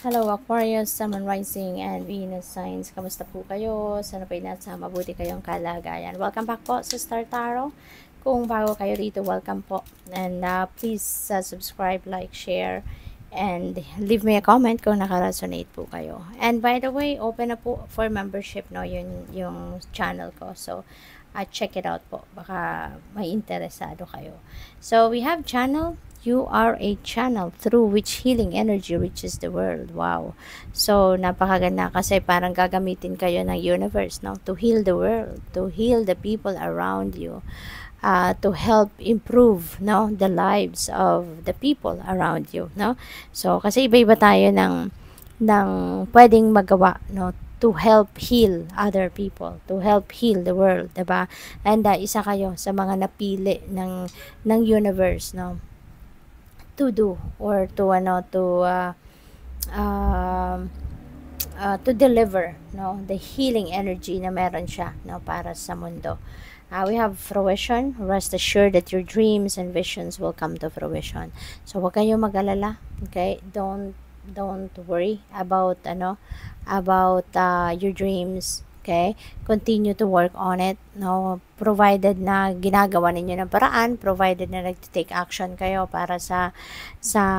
Hello Aquarius, Sun, Moon, Rising, and Venus signs. Kamusta po kayo? Sana po nasa mabuti kayong kalagayan. Welcome back po sa Star Tarot. Kung bago kayo dito, welcome po. And please subscribe, like, share, and leave me a comment kung naka-resonate po kayo. And by the way, open na po for membership no yung channel ko. So, check it out po. Baka may interesado kayo. So, we have channel. You are a channel through which healing energy reaches the world. Wow. So, napakaganda kasi parang gagamitin kayo ng universe, no? To heal the world, to heal the people around you, to help improve, no? The lives of the people around you, no? So, kasi iba-iba tayo ng pwedeng magawa, no? To help heal other people, to help heal the world, diba? And isa kayo sa mga napili ng universe, no? To do or to deliver no the healing energy na meron siya no para sa mundo. We have fruition. Rest assured that your dreams and visions will come to fruition. So wag kayong mag-alala, okay? Don't worry about your dreams. Okay? Continue to work on it, no? Provided na ginagawa ninyo ng paraan, provided na nag-take action kayo para sa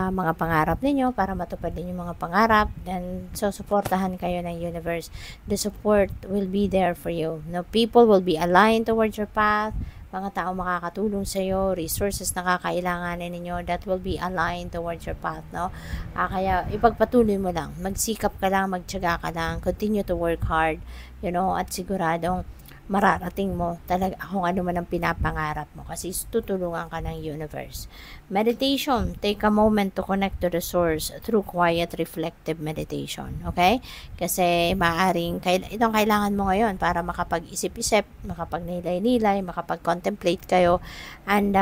mga pangarap ninyo, para matupad ninyo mga pangarap, then susuportahan kayo ng universe. The support will be there for you. No, people will be aligned towards your path. Mga tao makakatulong sa iyo, resources na kakailanganin ninyo that will be aligned towards your path, no? Kaya ipagpatuloy mo lang, magsikap ka lang, magtiyaga ka lang, continue to work hard, you know, at siguradong mararating mo talaga kung ano man ang pinapangarap mo kasi tutulungan ka ng universe. Meditation, take a moment to connect to the source through quiet reflective meditation, okay? Kasi maaring itong kailangan mo ngayon para makapag-isip-isip, makapag-nilay-nilay, makapag-contemplate kayo, and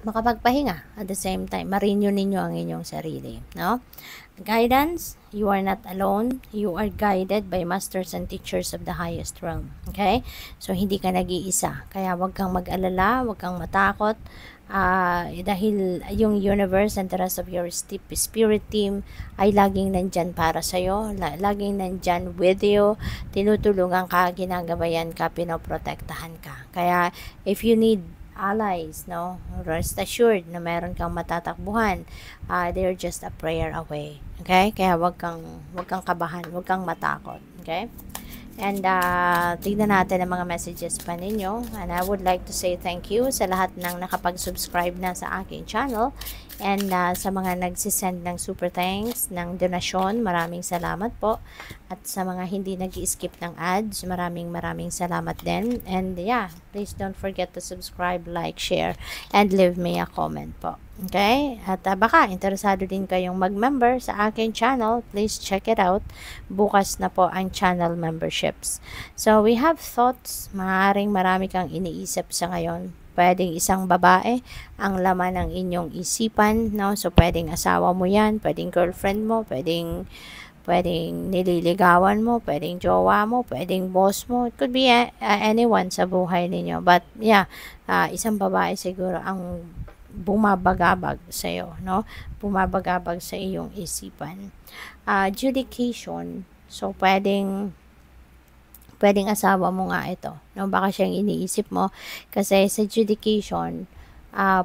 makapagpahinga at the same time, ma-renew ninyo ang inyong sarili, no? Guidance, you are not alone. You are guided by masters and teachers of the highest realm. Okay? So, hindi ka nag-iisa. Kaya wag kang mag-alala, wag kang matakot. Dahil yung universe and the rest of your spirit team ay laging nandyan para sa'yo. Laging nandyan with you. Tinutulungan ka, ginagabayan ka, pinoprotektahan ka. Kaya, if you need allies, no, rest assured na meron kang matatakbuhan. They're just a prayer away. Okay? Kaya wag kang kabahan, wag kang matakot. Okay? And tignan natin ang mga messages pa ninyo. And I would like to say thank you sa lahat ng nakapag-subscribe na sa aking channel. And sa mga nagsisend ng super thanks, ng donasyon, maraming salamat po. At sa mga hindi nag-skip ng ads, maraming salamat din. And yeah, please don't forget to subscribe, like, share, and leave me a comment po. Okay? At baka interesado din kayong mag-member sa aking channel, please check it out. Bukas na po ang channel memberships. So, we have thoughts. Maaaring marami kang iniisip sa ngayon. Pwedeng isang babae ang laman ng inyong isipan, no? So, pwedeng asawa mo yan, pwedeng girlfriend mo, pwedeng nililigawan mo, pwedeng jowa mo, pwedeng boss mo. It could be anyone sa buhay ninyo. But, yeah, isang babae siguro ang bumabagabag sa iyo, no? Bumabagabag sa iyong isipan. Adjudication. So, pwedeng asawa mo nga ito, no? Baka siyang iniisip mo kasi sa adjudication,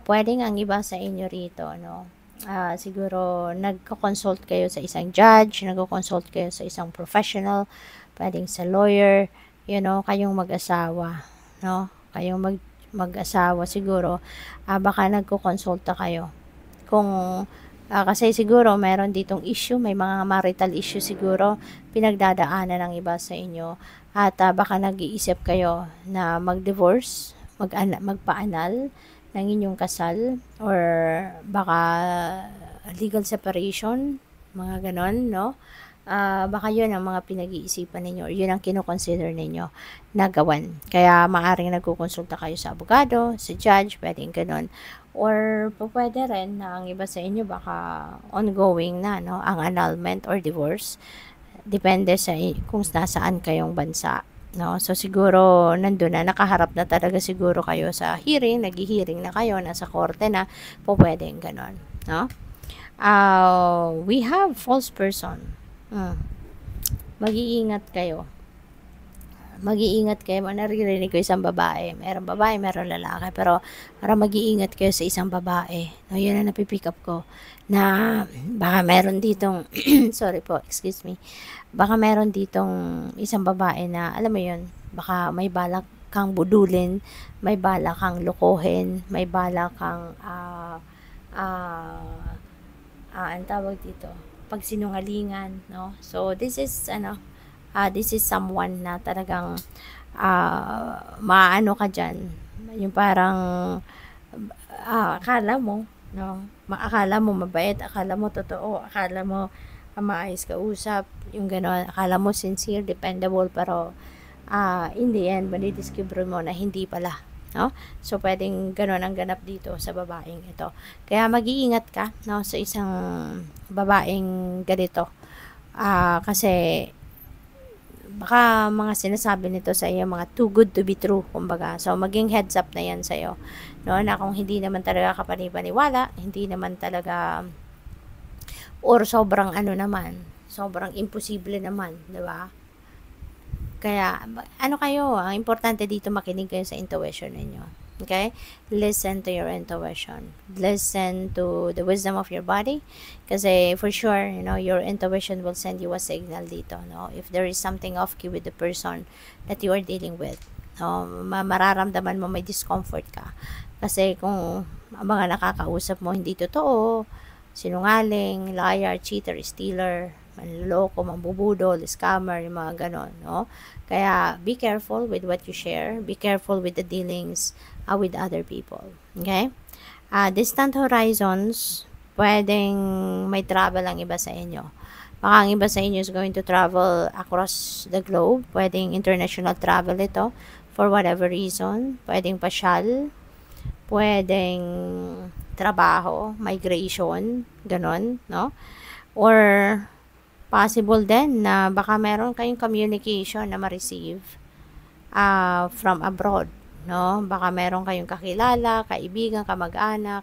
pwedeng ang iba sa inyo rito, no? Siguro nagko-consult kayo sa isang judge, nagko-consult kayo sa isang professional, pwedeng sa lawyer, you know, kayong mag-asawa, no? Kayong mag-asawa siguro, baka nagko-consulta kayo. Kung kasi siguro meron ditong issue, may mga marital issue siguro pinagdadaanan ng iba sa inyo. At baka nag-iisip kayo na mag-divorce, magpa-annul ng inyong kasal, or baka legal separation, mga ganon, no? Baka yun ang mga pinag-iisipan ninyo, or yun ang kinoconsider ninyo na gawan. Kaya maaring nagkukonsulta kayo sa abogado, sa judge, pwedeng ganon. Or pwede rin na ang iba sa inyo baka ongoing na, no, ang annulment or divorce. Depende sa kung nasaan kayong bansa, no? So siguro nandun na, nakaharap na talaga siguro kayo sa hearing, naghi-hearing na kayo, nasa korte na, pwedeng ganon, no? We have false person. Mag-iingat kayo. Mag-iingat kayo. Naririnig ko isang babae. Meron babae, meron lalaki. Pero parang mag-iingat kayo sa isang babae. No, yun ang napipick up ko. Na baka meron ditong, sorry po, excuse me. Baka meron ditong isang babae na, alam mo yun, baka may balak kang budulin, may balak kang lokohin, may balak kang, ang tawag dito, pagsinungalingan, no? So, this is someone na talagang maano ka dyan, yung parang akala mo, no? Akala mo mabait, akala mo totoo, akala mo maayos ka usap, yung gano'n, akala mo sincere, dependable, pero in the end, madidiscover mo na hindi pala, no? So, pwedeng gano'n ang ganap dito sa babaeng ito. Kaya mag-iingat ka, no, sa isang babaeng ganito. Kasi baka mga sinasabi nito sa iyo, mga too good to be true, kumbaga. So, maging heads up na yan sa iyo, no, na kung hindi naman talaga kapanipaniwala, hindi naman talaga, or sobrang ano naman, sobrang imposible naman, di ba? Kaya, ano kayo, ang importante dito makinig kayo sa intuition ninyo. Okay? Listen to your intuition. Listen to the wisdom of your body. Kasi, for sure, you know, your intuition will send you a signal dito, no? If there is something off key with the person that you are dealing with, no? Mararamdaman mo may discomfort ka. Kasi kung ang mga nakakausap mo hindi totoo, sinungaling, liar, cheater, stealer, manloloko, mambubudol, scammer, yung mga ganon, no? Kaya, be careful with what you share. Be careful with the dealings with other people. Okay? Distant horizons, pwedeng may travel ang iba sa inyo. Baka ang iba sa inyo is going to travel across the globe. Pwedeng international travel ito for whatever reason. Pwedeng pasyal, pwedeng trabaho, migration, ganon, no? Or possible din na baka meron kayong communication na ma-receive from abroad, no? Baka meron kayong kakilala, kaibigan, kamag-anak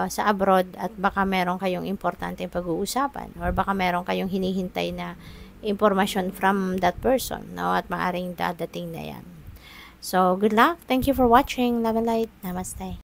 sa abroad, at baka meron kayong importante pag-uusapan, or baka meron kayong hinihintay na information from that person, no? At maaring dadating na yan. So, good luck. Thank you for watching. Love and light. Namaste.